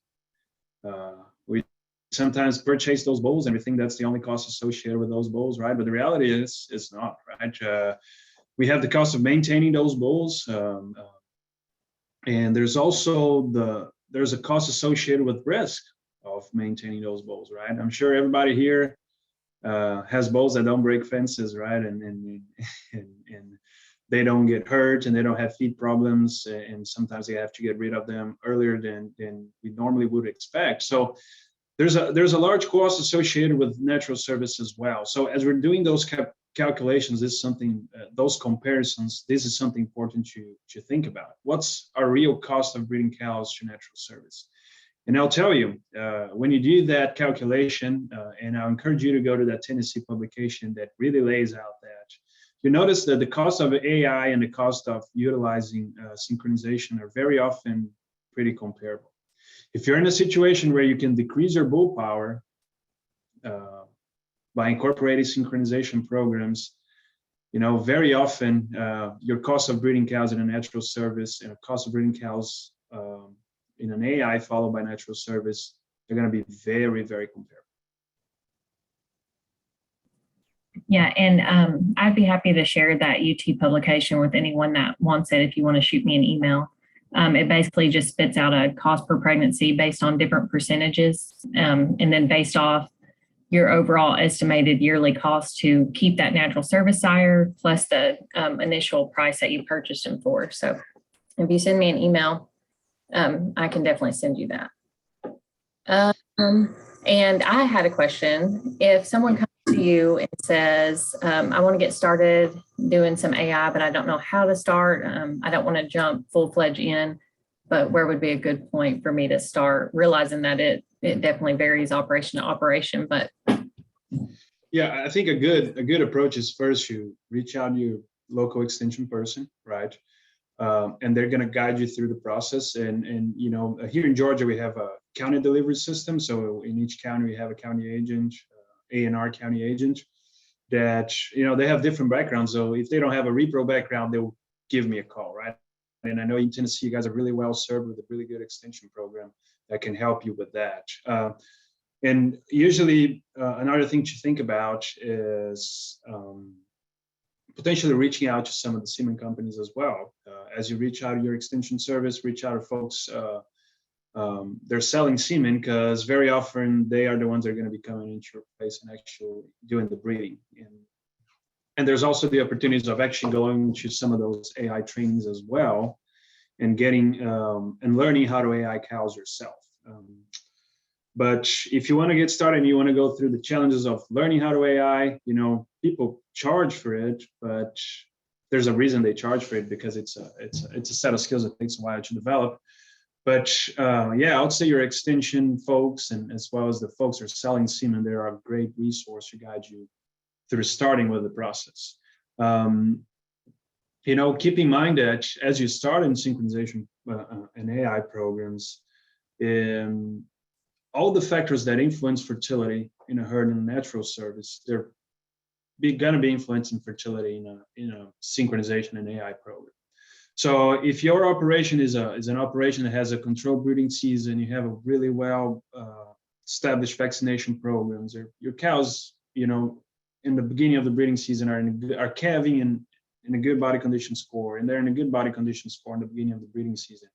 Speaker 2: We sometimes purchase those bulls and we think that's the only cost associated with those bulls, right? But the reality is it's not, right? We have the cost of maintaining those bulls. And there's also there's a cost associated with risk of maintaining those bulls, right? I'm sure everybody here has bulls that don't break fences, right? And they don't get hurt and they don't have feed problems. And sometimes they have to get rid of them earlier than we normally would expect. So there's a large cost associated with natural service as well. So as we're doing those calculations, this is something, those comparisons, this is something important to think about. What's our real cost of breeding cows to natural service? And I'll tell you, when you do that calculation, and I'll encourage you to go to that Tennessee publication that really lays out that, you notice that the cost of AI and the cost of utilizing synchronization are very often pretty comparable. If you're in a situation where you can decrease your bull power by incorporating synchronization programs, very often your cost of breeding cows in a natural service and a cost of breeding cows in an AI followed by natural service, they're going to be very, very comparable.
Speaker 1: Yeah, and I'd be happy to share that UT publication with anyone that wants it if you want to shoot me an email. It basically just spits out a cost per pregnancy based on different percentages, and then based off your overall estimated yearly cost to keep that natural service sire plus the initial price that you purchased them for. So if you send me an email, I can definitely send you that. And I had a question. If someone comes to you and says, I want to get started doing some AI, but I don't know how to start. I don't want to jump full-fledged in, but where would be a good point for me to start, realizing that it definitely varies operation to operation, but.
Speaker 2: Yeah, I think a good approach is first you reach out to your local extension person, right? And they're going to guide you through the process. And here in Georgia, we have a county delivery system. So in each county, we have a county agent, A&R county agent that, they have different backgrounds. So if they don't have a repro background, they'll give me a call, right? And I know in Tennessee, you guys are really well served with a really good extension program that can help you with that. And usually another thing to think about is potentially reaching out to some of the semen companies as well. As you reach out to your extension service, reach out to folks, they're selling semen because very often they are the ones that are going to be coming into your place and actually doing the breeding. And there's also the opportunities of actually going to some of those AI trainings as well and getting and learning how to AI cows yourself. But if you want to get started and you want to go through the challenges of learning how to AI, people charge for it, but there's a reason they charge for it because it's a set of skills that takes a while to develop. But I would say your extension folks and as well as the folks who are selling semen, they are a great resource to guide you through starting with the process. Keep in mind that as you start in synchronization and AI programs, all the factors that influence fertility in a herd and a natural service, they're going to be influencing fertility in a synchronization and AI program. So if your operation is an operation that has a controlled breeding season, you have a really well established vaccination programs, or your cows, in the beginning of the breeding season are calving in a good body condition score, and they're in a good body condition score in the beginning of the breeding season.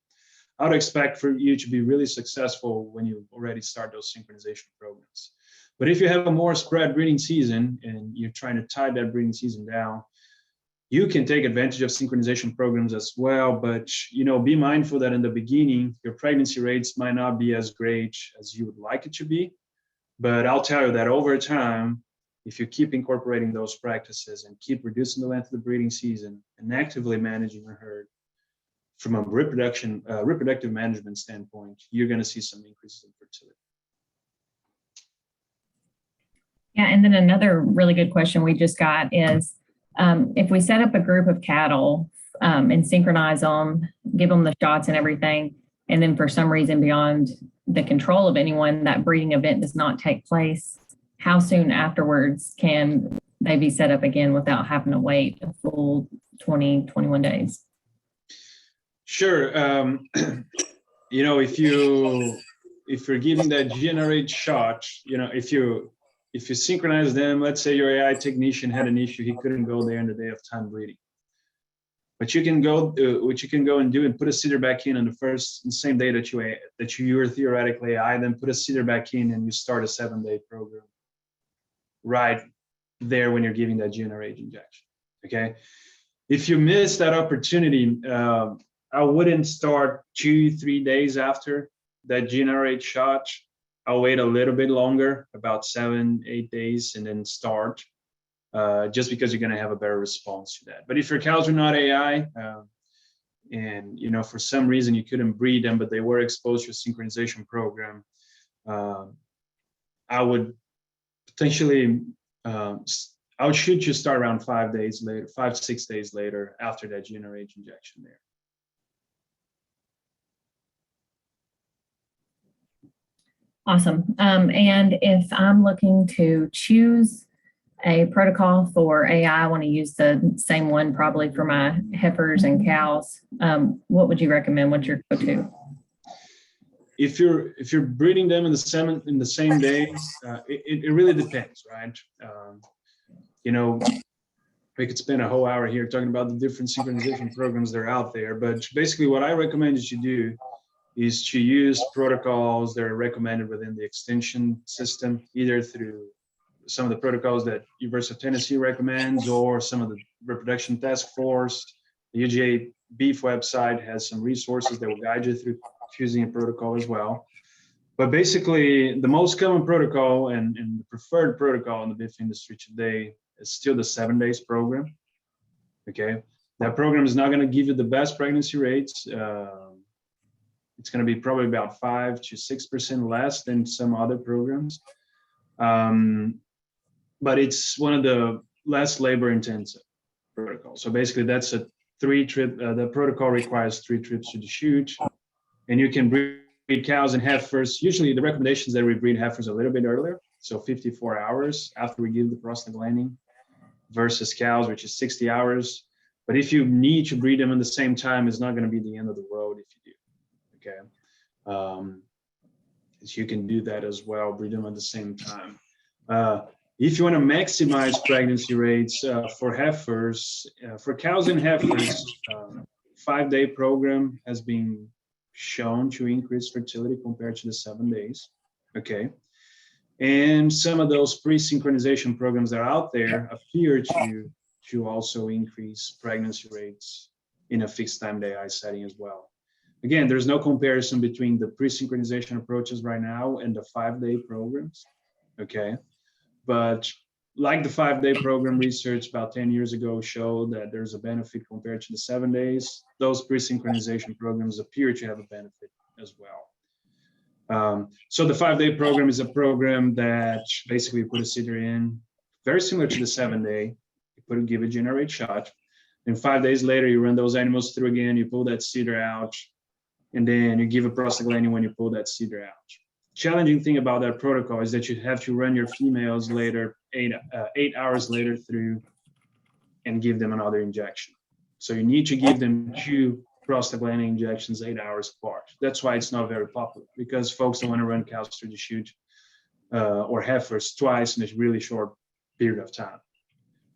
Speaker 2: I would expect for you to be really successful when you already start those synchronization programs. But if you have a more spread breeding season and you're trying to tie that breeding season down, You can take advantage of synchronization programs as well, but be mindful that in the beginning, your pregnancy rates might not be as great as you would like it to be. But I'll tell you that over time, if you keep incorporating those practices and keep reducing the length of the breeding season and actively managing your herd from a reproductive management standpoint, you're going to see some increases in fertility.
Speaker 1: Yeah, and then another really good question we just got is, if we set up a group of cattle and synchronize them, give them the shots and everything, and then for some reason beyond the control of anyone, that breeding event does not take place, how soon afterwards can they be set up again without having to wait a full 20, 21 days?
Speaker 2: Sure. If you're giving that generate shot, if you synchronize them, let's say your AI technician had an issue, he couldn't go there on the day of time breeding. But you can go, what you can go and do and put a seeder back in on the same day that you were theoretically AI, then put a seeder back in and you start a 7-day program right there when you're giving that generate injection. Okay. If you miss that opportunity, I wouldn't start 2-3 days after that generate shot. I'll wait a little bit longer, about 7-8 days, and then start, just because you're going to have a better response to that. But if your cows are not AI, and for some reason you couldn't breed them, but they were exposed to a synchronization program, I would potentially, I would shoot you start around 5-6 days later after that generate injection there.
Speaker 1: Awesome. And if I'm looking to choose a protocol for AI, I want to use the same one probably for my heifers and cows. What would you recommend? What's your go-to? If
Speaker 2: you're breeding them in the same day, it really depends, right? We could spend a whole hour here talking about the different synchronization programs that are out there, but basically what I recommend that you do is to use protocols that are recommended within the extension system, either through some of the protocols that University of Tennessee recommends or some of the reproduction task force. The UGA Beef website has some resources that will guide you through choosing a protocol as well. But basically, the most common protocol and the preferred protocol in the beef industry today is still the 7 days program. Okay, that program is not going to give you the best pregnancy rates. It's going to be probably about 5 to 6% less than some other programs. But it's one of the less labor-intensive protocols. So basically, that's a 3-trip. The protocol requires 3 trips to the chute, and you can breed cows and heifers. Usually, the recommendation is that we breed heifers a little bit earlier, so 54 hours after we give the prostaglandin, versus cows, which is 60 hours. But if you need to breed them at the same time, it's not going to be the end of the road if you do. Okay, so you can do that as well, breed them at the same time. If you want to maximize pregnancy rates for heifers, for cows and heifers, 5-day program has been shown to increase fertility compared to the 7 days. Okay, and some of those pre-synchronization programs that are out there appear to also increase pregnancy rates in a fixed time day AI setting as well. Again, there's no comparison between the pre-synchronization approaches right now and the 5-day programs, okay? But like the 5-day program, research about 10 years ago showed that there's a benefit compared to the 7 days. Those pre-synchronization programs appear to have a benefit as well. So the 5-day program is a program that basically you put a seeder in, very similar to the 7-day, you give a generate shot, and 5 days later, you run those animals through again, you pull that seeder out, and then you give a prostaglandin when you pull that seeder out. Challenging thing about that protocol is that you have to run your females later, 8 hours later through, and give them another injection. So you need to give them 2 prostaglandin injections 8 hours apart. That's why it's not very popular, because folks don't want to run cows through the chute or heifers twice in a really short period of time.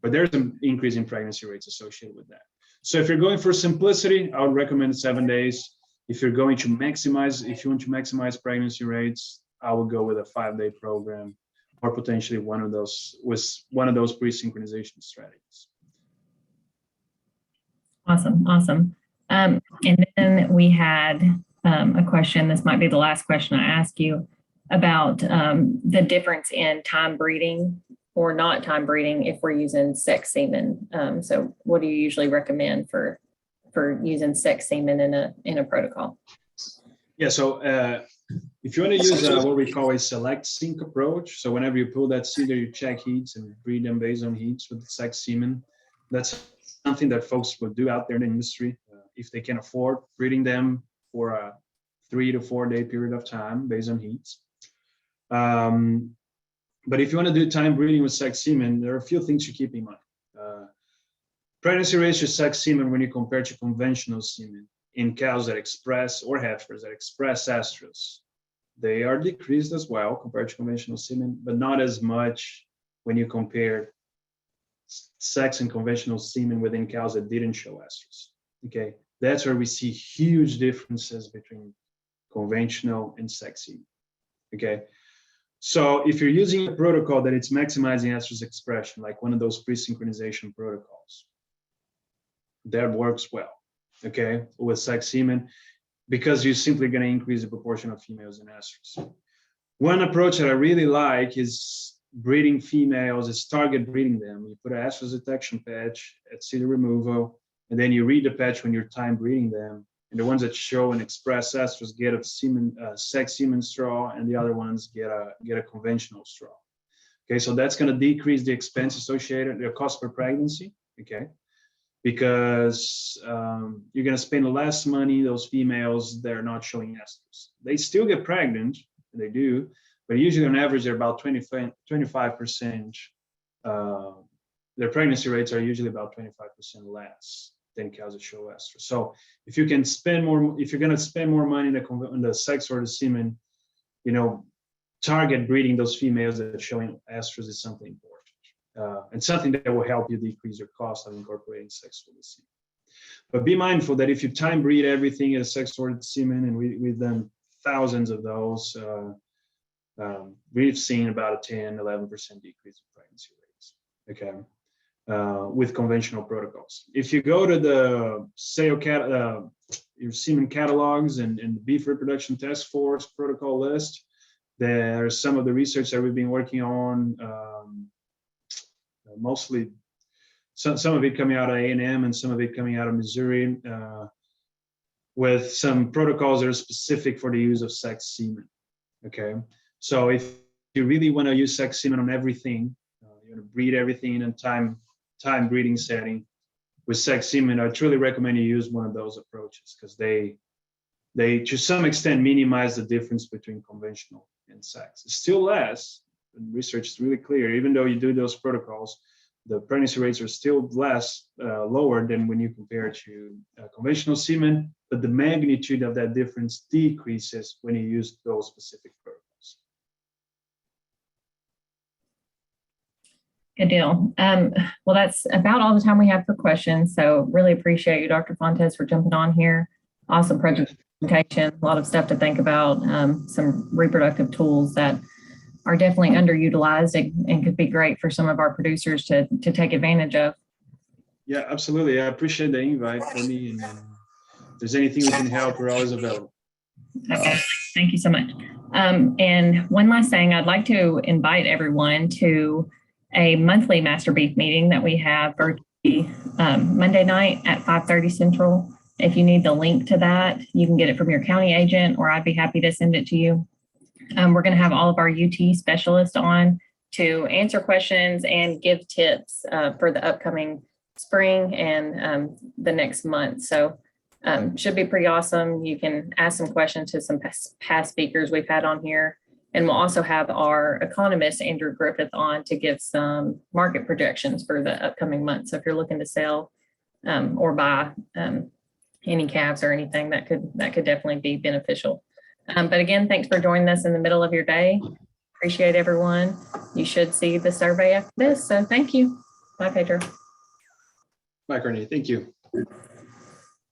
Speaker 2: But there's an increase in pregnancy rates associated with that. So if you're going for simplicity, I would recommend 7 days. If you're going to maximize, if you want to maximize pregnancy rates, I would go with a 5-day program, or potentially one of those pre-synchronization strategies.
Speaker 1: Awesome, awesome. And then we had a question, this might be the last question I ask you, about the difference in time breeding or not time breeding if we're using sex semen. So what do you usually recommend for using sex semen in a protocol?
Speaker 2: Yeah, so if you want to use what we call a select sync approach, so whenever you pull that seeder, you check heats and breed them based on heats with the sex semen. That's something that folks will do out there in the industry if they can afford breeding them for a 3 to 4 day period of time based on heats. But if you want to do time breeding with sex semen, there are a few things to keep in mind. Pregnancy rates to sex semen when you compare to conventional semen in cows that express, or heifers that express estrus, they are decreased as well compared to conventional semen, but not as much when you compare sex and conventional semen within cows that didn't show estrus. Okay, that's where we see huge differences between conventional and sex semen. Okay, so if you're using a protocol that it's maximizing estrus expression, like one of those pre-synchronization protocols, that works well. Okay, with sex semen, because you're simply going to increase the proportion of females in estrus. One approach that I really like is breeding females, is target breeding them. You put an estrus detection patch at seeder removal, and then you read the patch when you're time breeding them. And the ones that show and express estrus get a sex semen straw, and the other ones get a conventional straw. Okay, so that's going to decrease the expense associated, the cost per pregnancy. Okay, because you're going to spend less money. Those females, they're not showing estrus. They still get pregnant, they do, but usually on average they're about 25%. Their pregnancy rates are usually about 25% less than cows that show estrus. So if you can spend more, if you're going to spend more money on the sex or the semen, target breeding those females that are showing estrus is something important. And something that will help you decrease your cost of incorporating sex-sorted semen. But be mindful that if you time breed everything as sex-sorted semen, and we've done thousands of those, we've seen about a 10, 11% decrease in pregnancy rates, okay, with conventional protocols. If you go to the your semen catalogs and the Beef Reproduction Task Force protocol list, there's some of the research that we've been working on, mostly some of it coming out of A&M and some of it coming out of Missouri, with some protocols that are specific for the use of sex semen. Okay, so if you really want to use sex semen on everything, you want to breed everything in a time breeding setting with sex semen, I truly recommend you use one of those approaches, because they to some extent minimize the difference between conventional and sex. It's still less. And research is really clear. Even though you do those protocols, the pregnancy rates are still lower than when you compare to conventional semen, but the magnitude of that difference decreases when you use those specific protocols.
Speaker 1: Good deal. Well, that's about all the time we have for questions. So really appreciate you, Dr. Fontes, for jumping on here. Awesome presentation, a lot of stuff to think about, some reproductive tools that are definitely underutilized and could be great for some of our producers to take advantage of.
Speaker 2: Yeah, absolutely. I appreciate the invite for me. And if there's anything we can help, we're always available.
Speaker 1: Okay, thank you so much. And one last thing, I'd like to invite everyone to a monthly Master Beef meeting that we have virtually Monday night at 5:30 Central. If you need the link to that, you can get it from your county agent, or I'd be happy to send it to you. We're going to have all of our UT specialists on to answer questions and give tips for the upcoming spring and the next month. So should be pretty awesome. You can ask some questions to some past speakers we've had on here. And we'll also have our economist, Andrew Griffith, on to give some market projections for the upcoming month. So if you're looking to sell or buy any calves or anything, that could definitely be beneficial. But again, thanks for joining us in the middle of your day. Appreciate everyone. You should see the survey after this. So thank you. Bye, Pedro.
Speaker 2: Bye, Courtney. Thank you.